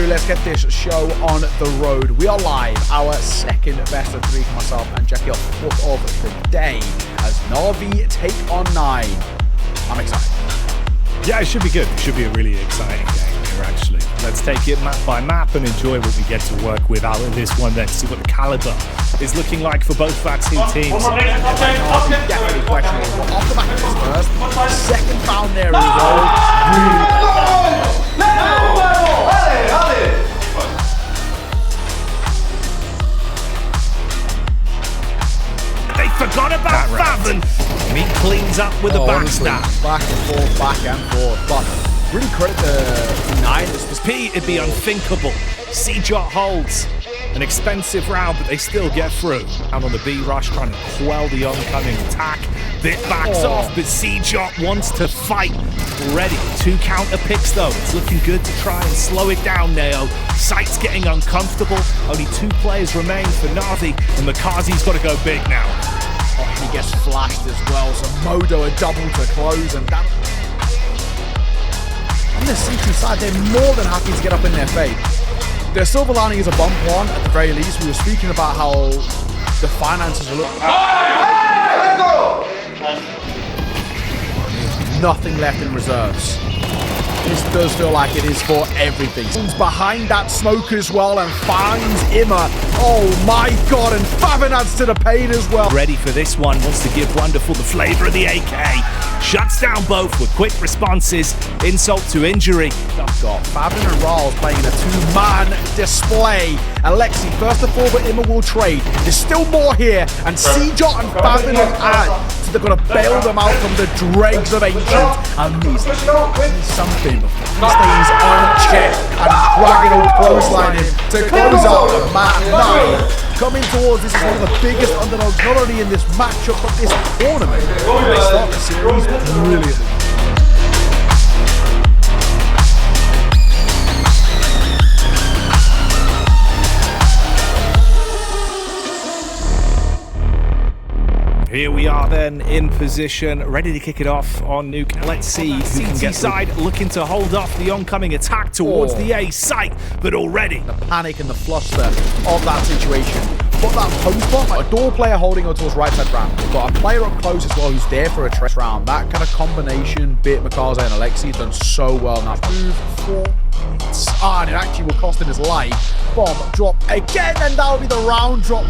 Let's get this show on the road. We are live, our second best of three for myself and Jackie, our fourth of the day, as Na'Vi take on 9. I'm excited. Yeah, it should be good. It should be a really exciting game here, actually. Let's take it map by map and enjoy what we get to work with out of this one, then see what the caliber is looking like for both vaccine teams. Definitely questionable. Off the back of this first, second found there as well. They forgot about Faven. And he cleans up with a backstab. Back and forth. But really credit the 9. This P, it'd be unthinkable. C-Jot holds. An expensive round, but they still get through. Out on the B rush, trying to quell the oncoming attack. Bit backs off, but C-Jot wants to fight. Ready. 2 counter picks though. It's looking good to try and slow it down, Neo. Sight's getting uncomfortable. Only 2 players remain for Na'Vi, and Makazi's got to go big now. Oh, he gets flashed as well, so Modo a double to close, and that... On the C2 side, they're more than happy to get up in their fate. Their silver lining is a bump one, at the very least. We were speaking about how the finances are looking... Let's go! There's nothing left in reserves. This does feel like it is for everything. He's behind that smoke as well and finds Imma. Oh my god, and Faven adds to the pain as well. Ready for this one, wants to give Wonderful the flavor of the AK. Shuts down both with quick responses. Insult to injury. I've got Faven and Rals playing a 2-man display. Alexi, first of all, but Imma will trade. There's still more here, and C-Jot and Faven will add. So they're going to bail them out from the dregs of Ancient. And needs something before he stays unchecked and dragging or clothesline him to close out the map 9. Coming towards this is one of the biggest underdogs, not only in this matchup, but this tournament. They start the series brilliantly. Here we are then in position, ready to kick it off on Nuke. Let's see who can get side looking to hold off the oncoming attack towards the A site, but already the panic and the fluster of that situation. But that post bomb, a door player holding her towards right side round. We've got a player up close as well who's there for a trace round. That kind of combination bit Makaze and Alexi done so well now. Move for and it actually will cost him his life. Bomb drop again, and that'll be the round drop.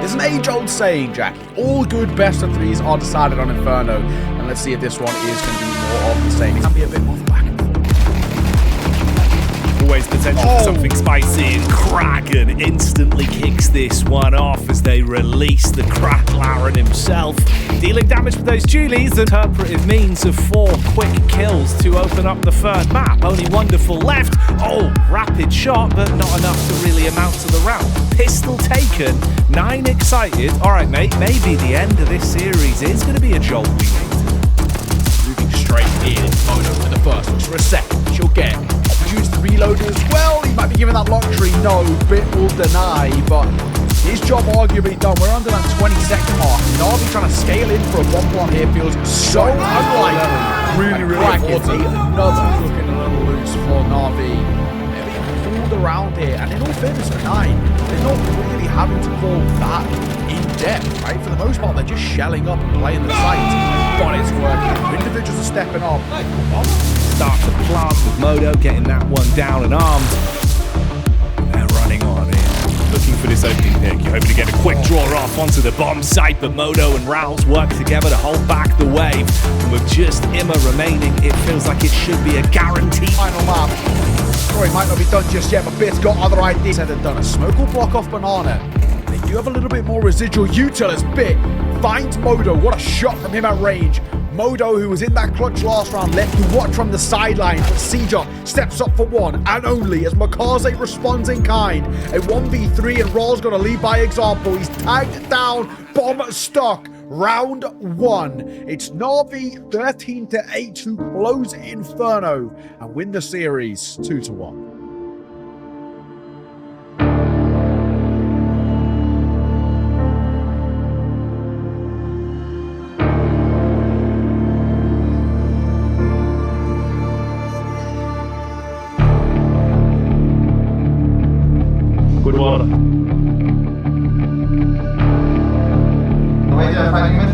There's an age-old saying, Jackie. All good best of 3s are decided on Inferno. And let's see if this one is going to be more of the same. It can be a bit more back and forth. Always potential for something spicy, and Kraken instantly kicks this one off as they release the Cracklarren himself. Dealing damage with those Julies, the interpretive means of 4 quick kills to open up the third map. Only Wonderful left. Oh, rapid shot, but not enough to really amount to the round. Pistol taken, 9 excited. All right, mate, maybe the end of this series is going to be a jolt we need. Moving straight in, Mono for the first, looks for a second. She'll get opportunity to reload as well. He might be given that luxury. No, Bit will deny, but his job arguably done. We're under that 20-second mark. Na'Vi trying to scale in for a bomb plot here feels so unlikely. Really important. Another looking a little loose for Na'Vi. They're being pulled around here, and in all fairness for 9, they're not really having to call that in depth, right? For the most part, they're just shelling up and playing the site. But it's working. Individuals are stepping up. Start to plant with Modo, getting that one down and armed. They're running on in, looking for this opening pick. You're hoping to get a quick draw off onto the bomb site, but Modo and Rouse work together to hold back the wave. And with just Imma remaining, it feels like it should be a guaranteed Final map. Story might not be done just yet, but Bit's got other ideas. Said and done. A smoke will block off Banana. They do have a little bit more residual util as Bit finds Modo. What a shot from him at range. Modo, who was in that clutch last round, left to watch from the sidelines, but Seja steps up for one and only as Makaze responds in kind. A 1v3 and Raul's got to lead by example. He's tagged down, bomb stuck. Round one. It's Na'Vi 13-8 to close Inferno and win the series 2-1. Good water. Wait, fighting mid.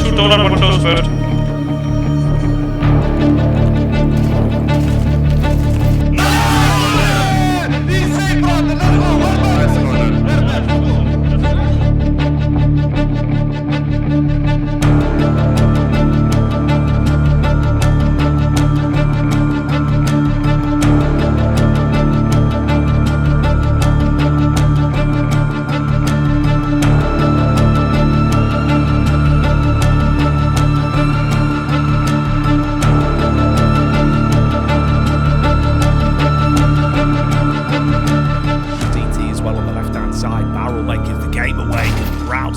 $2, one close first.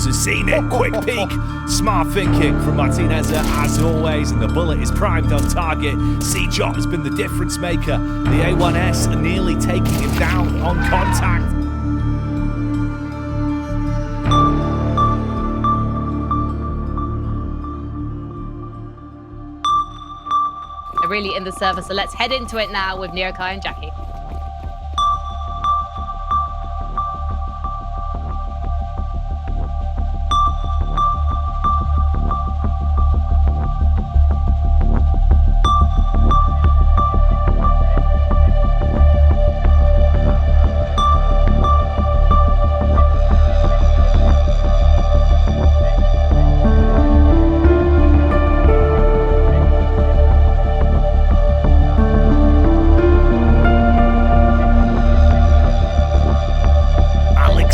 Has seen it. Quick peek. Smart thinking from Martinez as always, and the bullet is primed on target. Seja has been the difference maker. The A1S are nearly taking him down on contact. They're really in the server, so let's head into it now with Neokai and Jackie.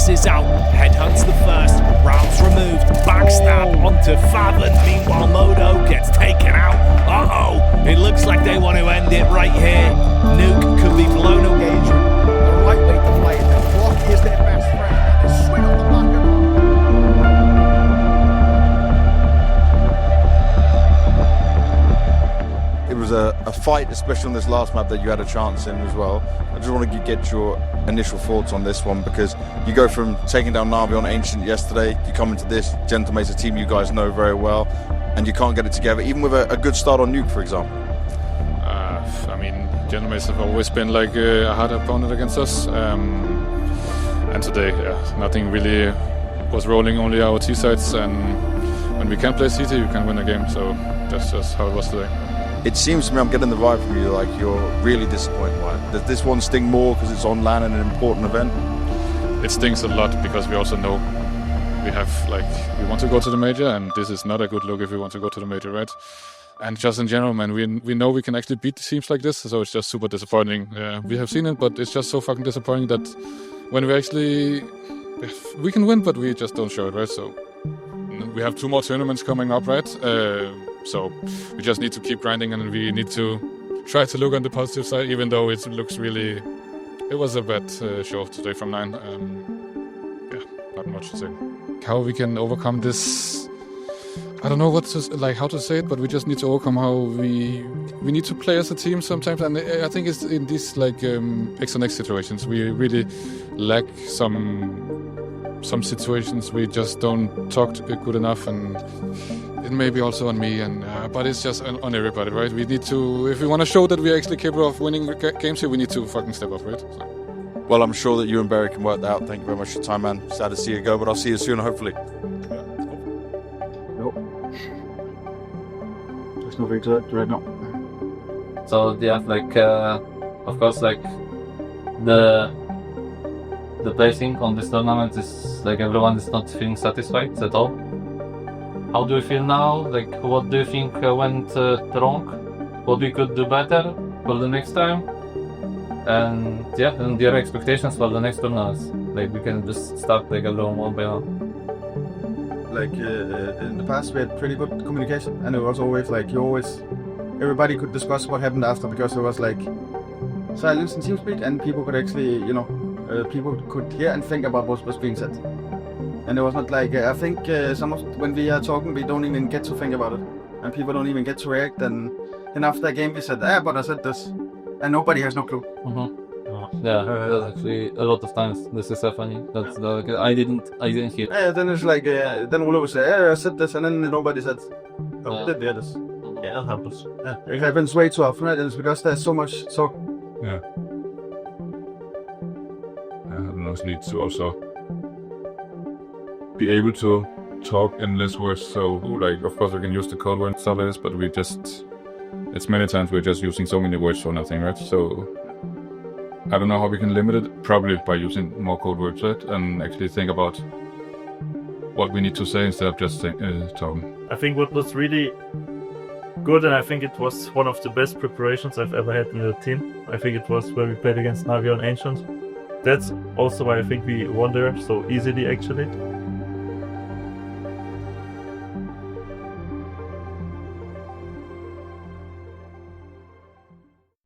Is out, headhunts the first, Rouse removed, backstab onto Faven. Meanwhile, Modo gets taken out. Uh-oh, it looks like they want to end it right here. Nuke could be blown away. The right way to play it. The block is their best friend. And the swing on the back of It was a fight, especially on this last map, that you had a chance in as well. I just want to get your initial thoughts on this one, because you go from taking down Na'Vi on Ancient yesterday, you come into this, Gentleman's a team you guys know very well, and you can't get it together, even with a good start on Nuke, for example. I mean, Gentleman's have always been like a hard opponent against us, and today, nothing really was rolling, only our T sides, and when we can play CT, you can win a game, so that's just how it was today. It seems to me, I'm getting the vibe from you, like you're really disappointed. Why? Does this one sting more because it's on LAN and an important event? It stings a lot because we also know we want to go to the major, and this is not a good look if we want to go to the major, right? And just in general, man, we know we can actually beat teams like this, so it's just super disappointing. We have seen it, but it's just so fucking disappointing that when we can win, but we just don't show it, right? So we have 2 more tournaments coming up, right? So we just need to keep grinding, and we need to try to look on the positive side, even though it looks really... It was a bad show today from 9. Not much to say. How we can overcome this... I don't know how to say it, but we just need to overcome how we need to play as a team sometimes, and I think it's in these X on X situations we really lack some situations we just don't talk good enough, and it may be also on me, and but it's just on everybody, right? We need to, if we want to show that we're actually capable of winning games here, we need to fucking step up, right? So. Well, I'm sure that you and Barry can work that out. Thank you very much for your time, man. Sad to see you go, but I'll see you soon, hopefully. there's nothing to it right now. So yeah, like of course, like the placing on this tournament is like everyone is not feeling satisfied at all. How do you feel now? Like, what do you think went wrong? What we could do better for the next time? And yeah, and your expectations for the next tournaments. Like, we can just start like a little more by now. Like in the past, we had pretty good communication, and it was always like everybody could discuss what happened after, because there was like silence in TeamSpeak, and people could actually, people could hear and think about what was being said. And it was not like I think when we are talking, we don't even get to think about it, and people don't even get to react. And after the game, we said, but I said this, and nobody has no clue. Yeah, that's actually a lot of times. This is so funny. That's I didn't hear. Then it's like then Olo would say, I said this, and then nobody said, did the others. Yeah, that happens. Yeah, it happens way too often, right? And it's because there's so much talk. Yeah. And those need to also be able to talk in less words. So, like, of course, we can use the code word StarLadder, but it's many times we're just using so many words for nothing, right? So, I don't know how we can limit it. Probably by using more code words, right? And actually think about what we need to say instead of just talking. I think what was really good, and I think it was one of the best preparations I've ever had in the team. I think it was where we played against Navi on Ancient. That's also why I think we won there so easily, actually.